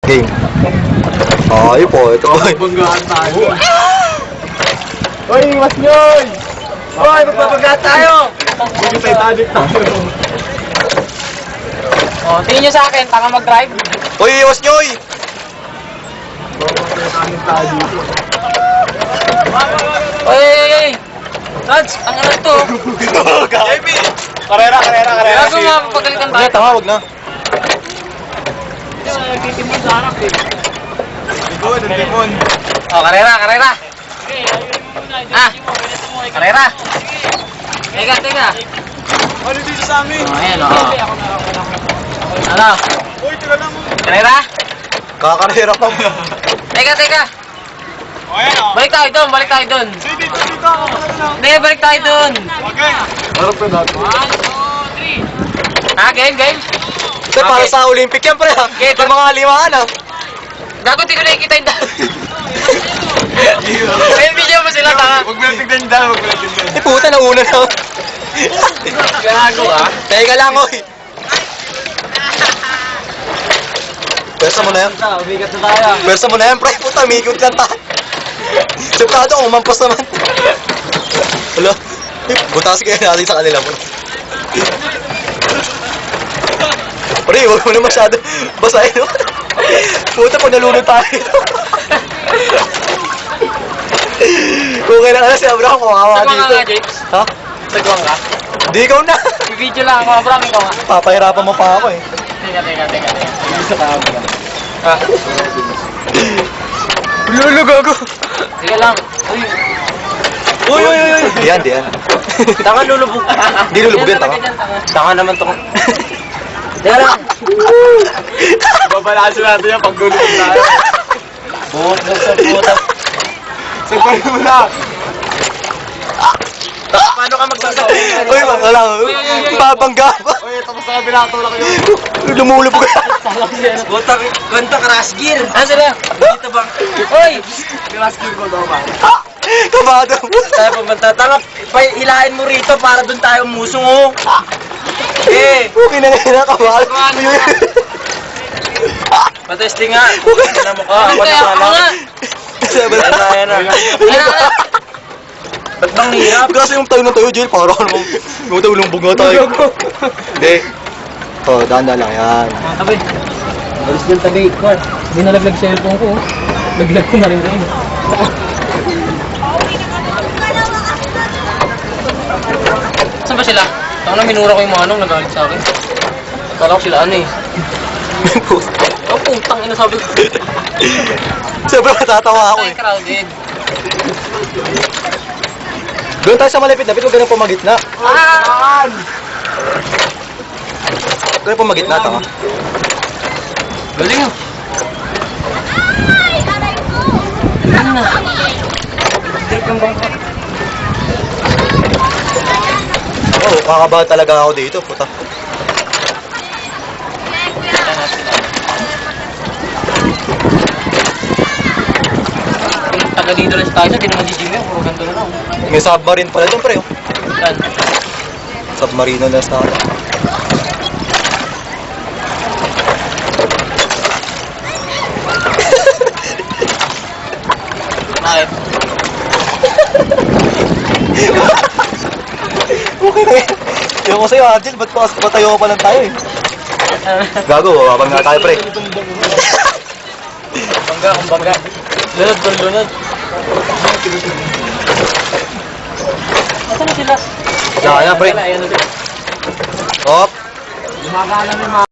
Game. Ay po, ito po. Banggaan tayo. Uy, mas nyoy! Uy, magpapagkat tayo! Hindi Titanic tayo. Oh, tingin nyo sa akin, tanga mag-drive. Uy, mas nyoy! Titanic tayo dito. Uy! Lads, ang ano to? JB! Karera. Gago nga, papagalitan tayo. Tama, wag na. Nagtitimon sa harap eh. Limon. Oh, karera. Ah, karera. Teka. Ano dito sa amin? Oh, ayan oh. Ano? Uy, tira lang. Karera? Kakarera pa mo. Teka. O, ayan o. Balik tayo doon. Dito ako pala lang. Hindi, balik tayo doon. Okay. Harap pa natin. 1, 2, 3. Ah, game? Ito, para sa Olympic yan, pre. Okay, Ito mga limaan, ah. Gago, di ko nakikita yung daan. May video mo sila, tanga. Huwag mo na tignan yung dalawa, huwag mo na tignan. Eh, puta, nauna na. Gago ah. Teka lang, oy. Pwersa mo na yan. Umigat na tayo. Pwersa mo na yan, pre. Puta, may ikot lang tayo. Sipado, umampas naman. Wala. Butas kaya natin sa kanila mo. Pre, huwag mo na masyado basahin. Puta, pag nalunod tayo. Kung kailangan na si Abraham, kawawa Sagwang ka dito. nga, Jakes. Ha? Sagwang ka. Di ikaw na. May video lang ako, Abraham, ikaw nga. Papahirapan mo pa ako eh. Teka. Isa ka, Abraham. Ah, Lulu, gago. sige lang. Uy, Diyan. tanga lulubog. Di lulubog yan, tanga. Tanga naman to. Teka lang. Babalasin natin yan pag dulog tayo. Puta. Sagpay mo na. Paano ka magsasabi? Uy, wala. Babangga pa. Uy, tapos na kabila tulak yun. Lumulubog. Puta, kwenta crash gear. Ah, sila. Dito bang? Uy! Kiraskill ko daw ba? Kabado. Tayo pumunta. Tanga, hilahin mo rito para doon tayo musong oh. Eh, Okay na ngayon, kabado. patesting nga. Tignan mo ka. Ako na sala. Ayan na. Ba't bang hirap? Kasi yung tayo ng tayo, Jill, para namang yung tayo lumbog nga tayo. Hindi. Oh, dahan-dahan lang yan. Tabi. Alis dyan tabi. Hindi nalaglag cellphone ko. Laglag ko na rin rin. Saan ba sila? Ako na minura ko yung manong nagalit sa akin. Akala ko sila ano eh. Oh, putang ina sabi ko. Siyempre matatawa ako eh. Crowded. Doon tayo sa malapit-lapit, huwag ka na pumagitna. Ah! Huwag ka na pumagitna, tanga. Galing ah. Ano na? Trip ng bangka. Ako, kakabahan talaga ako dito, puta. Taga dito lang tayo sa, di naman di-gym yun. Puro ganito na lang. May submarine pala doon, pre. Oh. Saan? Submarino na sa atin. Bakit? Okay na yan. Yung ko sa'yo, Angel, ba't patayo ka pa lang tayo eh? Gago, habang nga tayo, pre. Bangga. Lunod. Nasaan na sila? Diyan ka na, pre. Ayan na sila. Hop. Gumagana na yung mga